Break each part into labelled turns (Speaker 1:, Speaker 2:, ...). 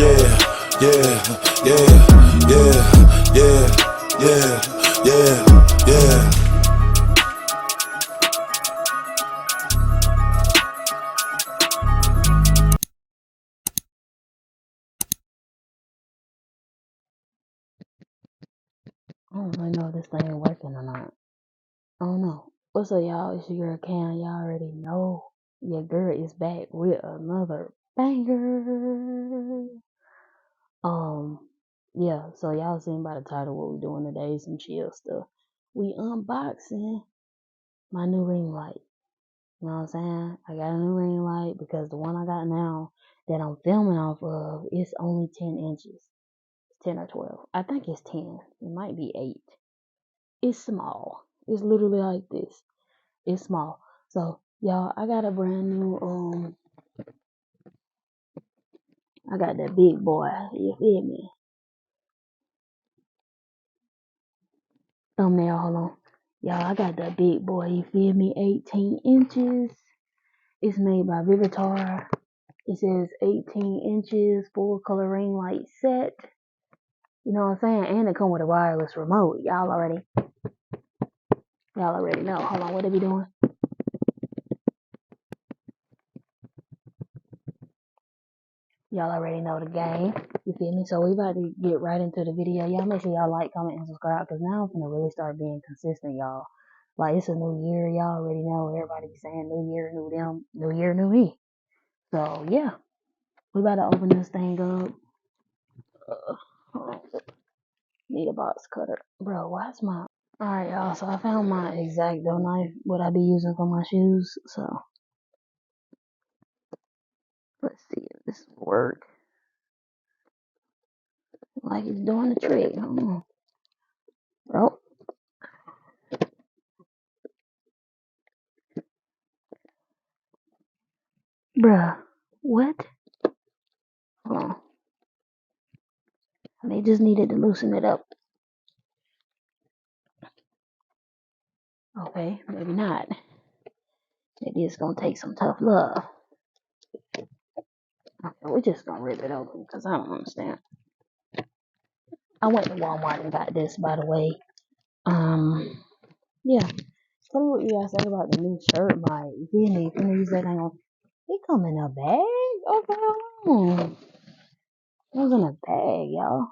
Speaker 1: yeah.
Speaker 2: I don't really know if this thing is working or not. I don't know. What's up, y'all? It's your girl Kamm. Y'all already know your girl is back with another banger. Yeah. So y'all seen by the title what we doing today? Some chill stuff. We unboxing my new ring light. You know what I'm saying? I got a new ring light because the one I got now that I'm filming off of is only 10 inches. 10 or 12. I think it's 10. It might be 8. It's small. It's literally like this. It's small. So, y'all, I got a brand new, I got that big boy. You feel me? Thumbnail, hold on. Y'all, I got that big boy. You feel me? 18 inches. It's made by Vivitar. It says 18 inches, full color ring light set. You know what I'm saying? And it come with a wireless remote. Y'all already know. Hold on, what are we doing? Y'all already know the game. You feel me? So we about to get right into the video. Y'all make sure y'all like, comment, and subscribe because now I'm gonna really start being consistent, y'all. Like it's a new year, y'all already know. Everybody be saying new year, new them, new year, new me. So yeah, we about to open this thing up. Hold on. Need a box cutter, bro. Why's my? All right, y'all. So I found my X-Acto knife, what I be using for my shoes. So let's see if this will work. Like it's doing the trick. Hold on. Oh, bruh. What? Hold on. They just needed to loosen it up. Okay, maybe not. Maybe it's gonna take some tough love. Okay, we're just gonna rip it open because I don't understand. I went to Walmart and got this, by the way. Yeah. Tell me what you guys think about the new shirt, Mike. You feel me? You use that thing on. It come in a bag? Okay, hold on. It was in a bag, y'all.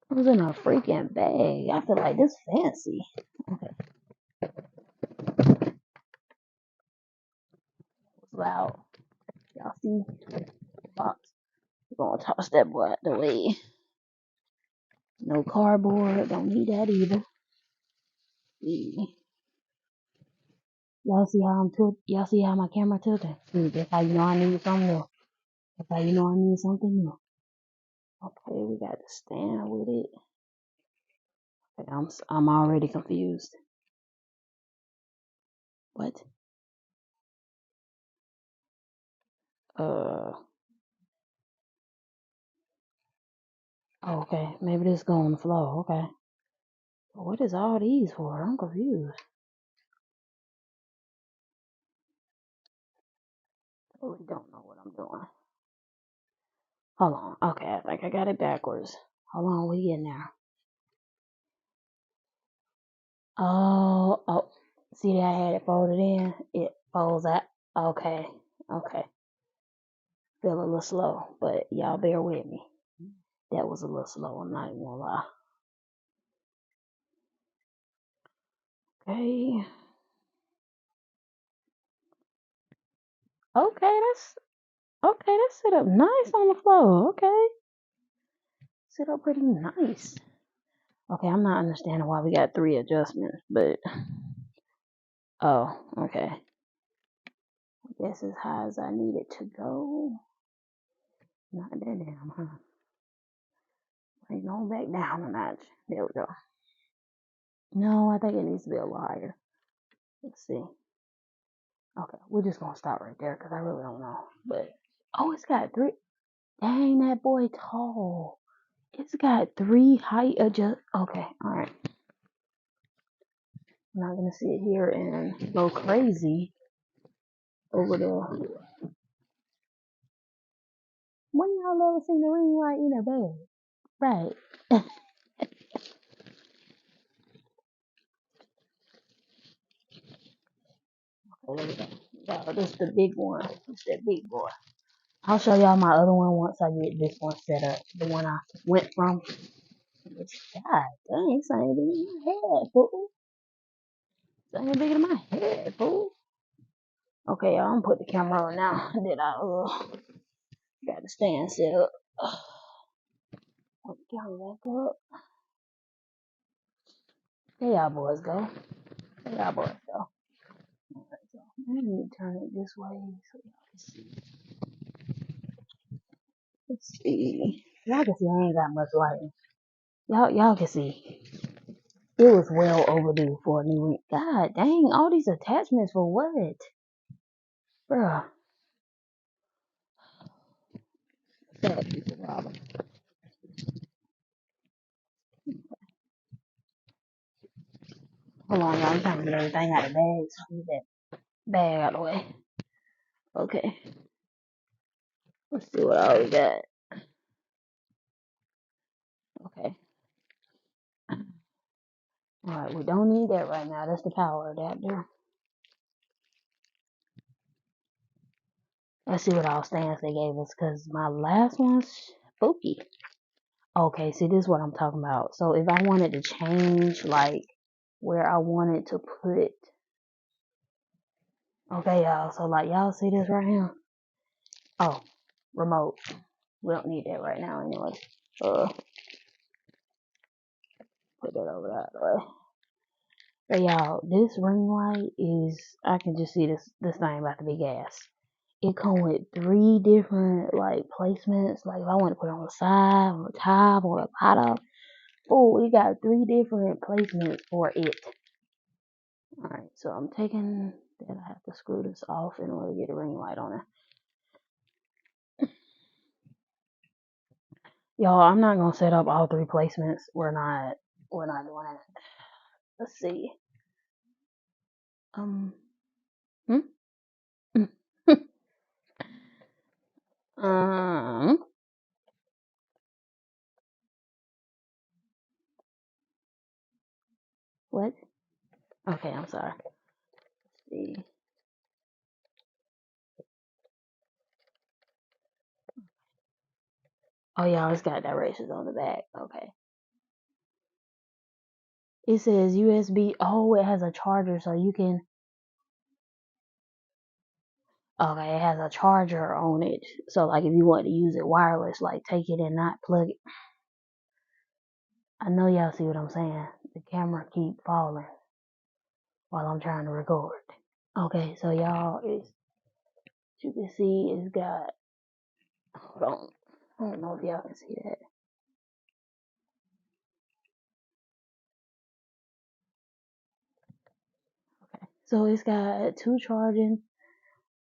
Speaker 2: It was in a freaking bag. I feel like this fancy. Okay, it's loud. Y'all see the box? We're gonna toss that boy out the way. No cardboard. Don't need that either. Y'all see how I'm tilt? Y'all see how my camera tilted? See, that's how you know I need something new. That's how you know I need something new. Okay, we got to stand with it. Okay, I'm already confused. What? Okay, maybe this go on the floor. Okay. What is all these for? I'm confused. I really don't know what I'm doing. Hold on. Okay, I think I got it backwards. Hold on, we getting there. Oh. See that I had it folded in? It folds out. Okay. Feel a little slow, but y'all bear with me. That was a little slow, I'm not even gonna lie. Okay. That's set up nice on the floor. Okay. Set up pretty nice. Okay, I'm not understanding why we got 3 adjustments, but oh, okay. I guess as high as I need it to go. Not that down, huh? Ain't going back down a notch. There we go. No, I think it needs to be a little higher. Let's see. Okay, we're just gonna stop right there because I really don't know. But oh, it's got 3. Dang, that boy tall. It's got 3 height adjust. Okay, all right. I'm not gonna sit here and go crazy over the. When y'all ever seen the ring light in a bag? Right. Okay, there we go. Y'all, this is the big one. This the big boy. I'll show y'all my other one once I get this one set up. The one I went from. God dang, it's ain't big in my head, fool. It's ain't big in my head, fool. Okay, y'all, I'm gonna put the camera on now. Then I got the stand set up. Put the camera back up. There y'all boys go. There y'all boys go. Alright, so I need to turn it this way so y'all can see. Let's see. Y'all can see I ain't got much lighting. Y'all can see. It was well overdue for a new ring. God dang, all these attachments for what? Bruh. Sad piece of problem. Hold on, y'all. I'm trying to get everything out of the bag, so I need that bag out of the way. Okay. Let's see what all we got. Okay. Alright, we don't need that right now. That's the power adapter. Let's see what all stands they gave us, because my last one's spooky. Okay, see, this is what I'm talking about. So if I wanted to change, like, where I wanted to put... Okay, y'all. So, like, y'all see this right here? Oh, remote. We don't need that right now anyway. Put that over that way. But y'all, this ring light is, I can just see this thing about to be gas. It come with 3 different, like, placements. Like, if I want to put it on the side, on the top, or the bottom. Oh, we got 3 different placements for it. Alright, so I'm taking that. I have to screw this off in order to get a ring light on it. Y'all, I'm not gonna set up all 3 placements. We're not doing it. Let's see. Hmm? What? Okay, I'm sorry. Let's see. Oh, yeah, it's got directions on the back. Okay. It says USB. Oh, it has a charger, so you can. Okay, it has a charger on it. So, like, if you want to use it wireless, like, take it and not plug it. I know y'all see what I'm saying. The camera keep falling while I'm trying to record. Okay, so y'all, you can see it's got. Hold on. I don't know if y'all can see that. Okay, so it's got 2 charging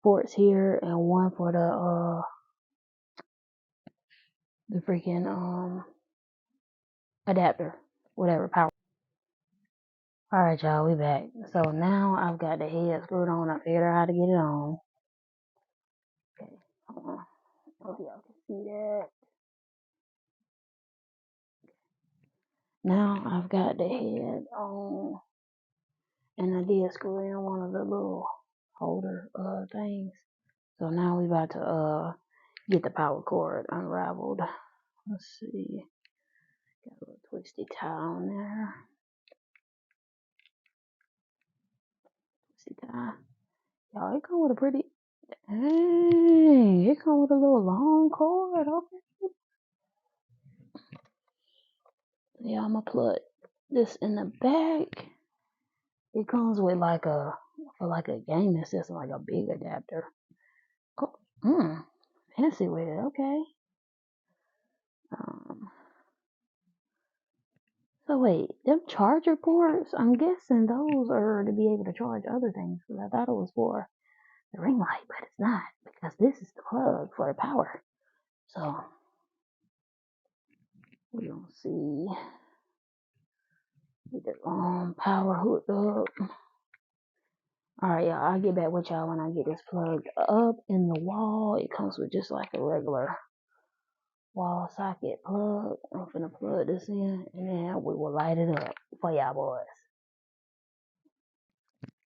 Speaker 2: ports here and 1 for the freaking adapter, whatever, power. Alright, y'all, we back. So now I've got the head screwed on. I figured out how to get it on. Okay, hold on. I hope y'all can see that. Now I've got the head on, and I did screw in one of the little holder things. So now we about to get the power cord unraveled. Let's see. Got a little twisty tie on there. Twisty tie. Y'all, it come with a pretty. Dang, it come with a little long cord. Okay. Yeah, I'm gonna put this in the back. It comes with like a gaming system, like a big adapter. Oh, fancy with it. Okay. So wait, them charger ports? I'm guessing those are to be able to charge other things. Because I thought it was for the ring light, but it's not, because this is the plug for the power. So we gonna see. Get the power hooked up. Alright, y'all, I'll get back with y'all when I get this plugged up in the wall. It comes with just like a regular wall socket plug. I'm finna plug this in and then we will light it up for y'all boys.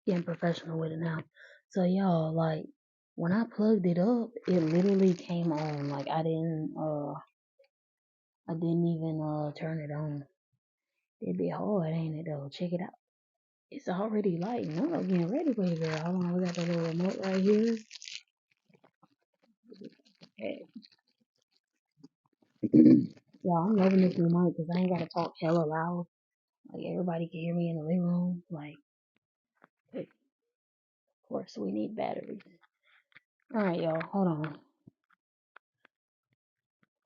Speaker 2: Getting professional with it now. So y'all, like, when I plugged it up, it literally came on. Like I didn't even turn it on. It'd be hard, ain't it though? Check it out. It's already lighting up, getting ready, baby. Hold on, we got the little remote right here. Okay. Y'all, I'm loving this new mic because I ain't gotta talk hella loud. Like everybody can hear me in the living room. Like, of course, we need batteries. All right, y'all, hold on.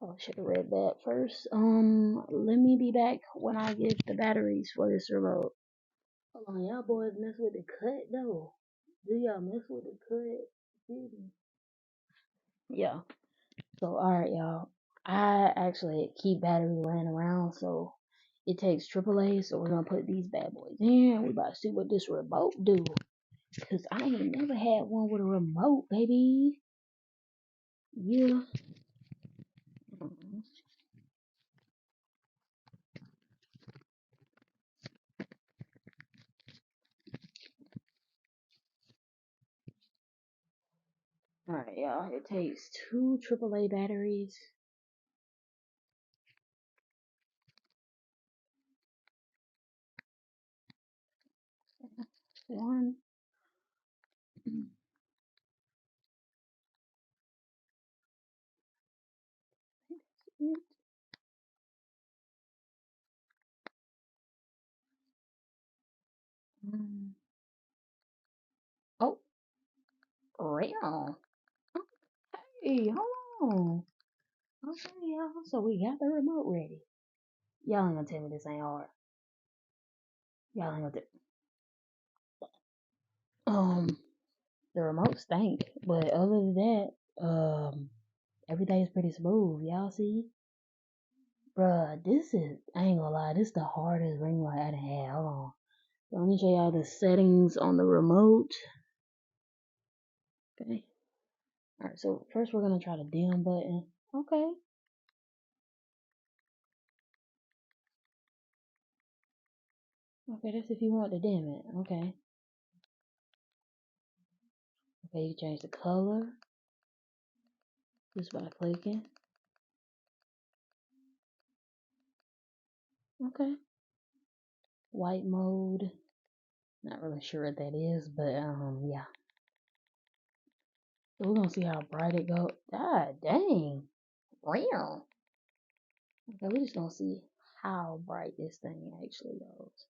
Speaker 2: Oh, I should have read that first. Let me be back when I get the batteries for this remote. Hold on, y'all boys mess with the cut though. Do y'all mess with the cut? Yeah. So alright, y'all. I actually keep batteries laying around, so it takes AAA. So we're gonna put these bad boys in. We about to see what this remote do. Cause I ain't never had one with a remote, baby. Yeah. Alright, y'all. It takes two AAA batteries. One. Oh, real. Hey, hold on. Okay, y'all. So we got the remote ready. Y'all ain't gonna tell me this ain't hard. Y'all ain't gonna the remote stank, but other than that, everything's pretty smooth. Y'all see? Bruh, this is, I ain't gonna lie, this is the hardest ring light I done had. Hold on. So let me show y'all the settings on the remote. Okay. Alright, so first we're gonna try the dim button. Okay. Okay, that's if you want to dim it. Okay. Okay, you can change the color just by clicking. Okay. White mode. Not really sure what that is, but yeah. So we're gonna see how bright it goes. God dang. Real. Okay, we're just gonna see how bright this thing actually goes.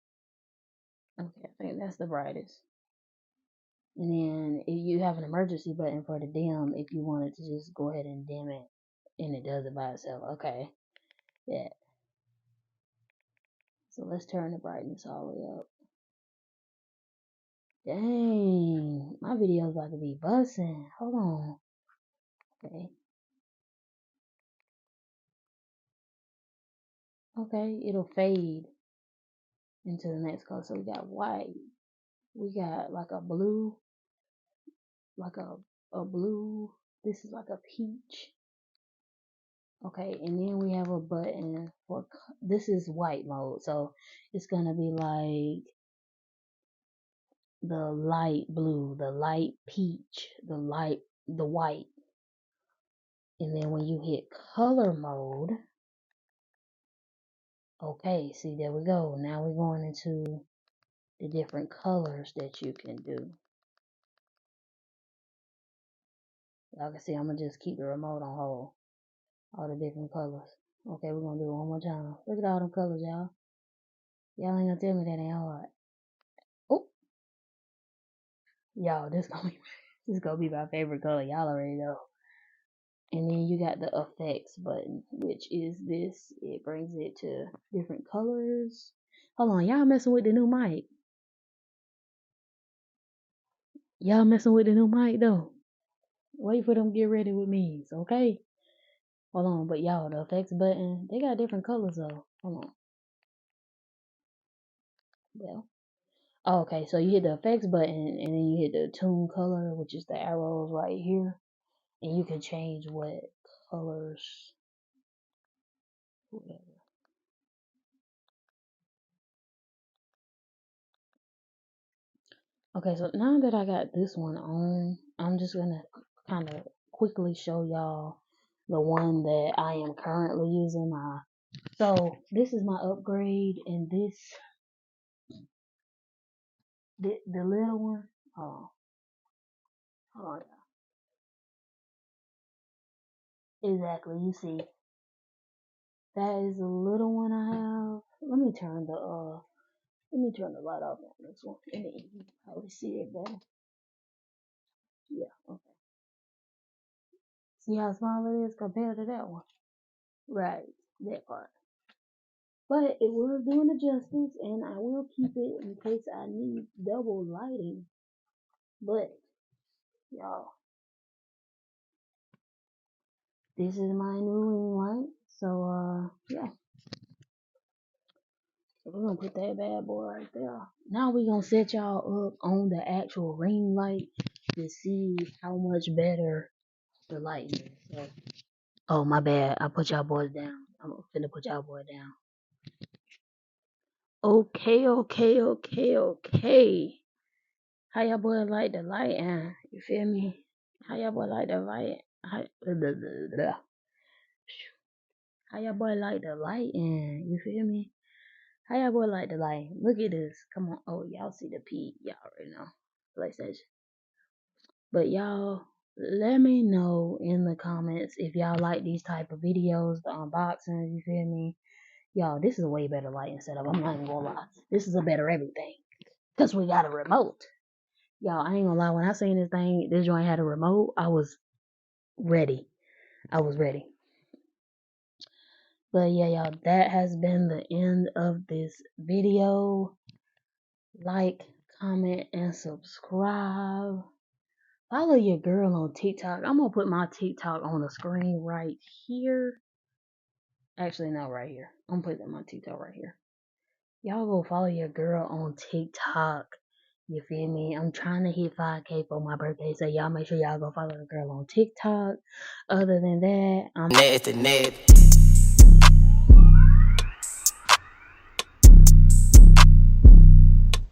Speaker 2: Okay, I think that's the brightest. And then if you have an emergency button for the dim, if you wanted to just go ahead and dim it, and it does it by itself. Okay, yeah. So let's turn the brightness all the way up. Dang, my video's about to be bussing. Hold on. Okay. Okay, it'll fade into the next color. So we got white. We got like a blue, like a blue. This is like a peach. Okay, and then we have a button for, this is white mode. So it's gonna be like the light blue, the light peach, the white. And then when you hit color mode, okay, see, there we go. Now we're going into the different colors that you can do. Y'all can see I'm gonna just keep the remote on hold. All the different colors. Okay, we're gonna do it one more time. Look at all them colors, y'all. Y'all ain't gonna tell me that ain't hard. Oh, y'all, this gonna be my favorite color. Y'all already know. And then you got the effects button, which is this. It brings it to different colors. Hold on, y'all messing with the new mic. Y'all messing with the new mic though. Wait for them to get ready with me, okay? Hold on, but y'all, the effects button, they got different colors though. Hold on. Well. Oh, okay, so you hit the effects button and then you hit the tune color, which is the arrows right here. And you can change what colors. Whatever. Okay, so now that I got this one on, I'm just gonna kind of quickly show y'all the one that I am currently using. So this is my upgrade, and the little one. Oh, hold on, y'all. Exactly. You see, that is the little one I have. Let me turn the light off on this one, and then you can probably see it better. Yeah. Okay. See how small it is compared to that one. Right. That part. But it was doing adjustments, and I will keep it in case I need double lighting. But y'all, this is my new ring light. So yeah, so we're gonna put that bad boy right there. Now we're gonna set y'all up on the actual ring light to see how much better the light is. So, oh my bad, I put y'all boys down. I'm finna put y'all boys down. Okay. How y'all boy like the light, you feel me? How y'all boy like the light? How y'all boy like the light, you feel me? How y'all boy like the light? Look at this. Come on. Oh, y'all see the P. Y'all already know. PlayStation. But y'all, let me know in the comments if y'all like these type of videos, the unboxings, you feel me? Y'all, this is a way better lighting setup. I'm not even gonna lie. This is a better everything. Because we got a remote. Y'all, I ain't gonna lie. When I seen this joint had a remote, I was ready. But yeah, y'all, that has been the end of this video. Like, comment, and subscribe. Follow your girl on TikTok. I'm gonna put my TikTok on the screen right here. Actually, not right here. I'm putting my TikTok right here. Y'all go follow your girl on TikTok. You feel me? I'm trying to hit 5K for my birthday, so y'all make sure y'all go follow the girl on TikTok. Other than that, I'm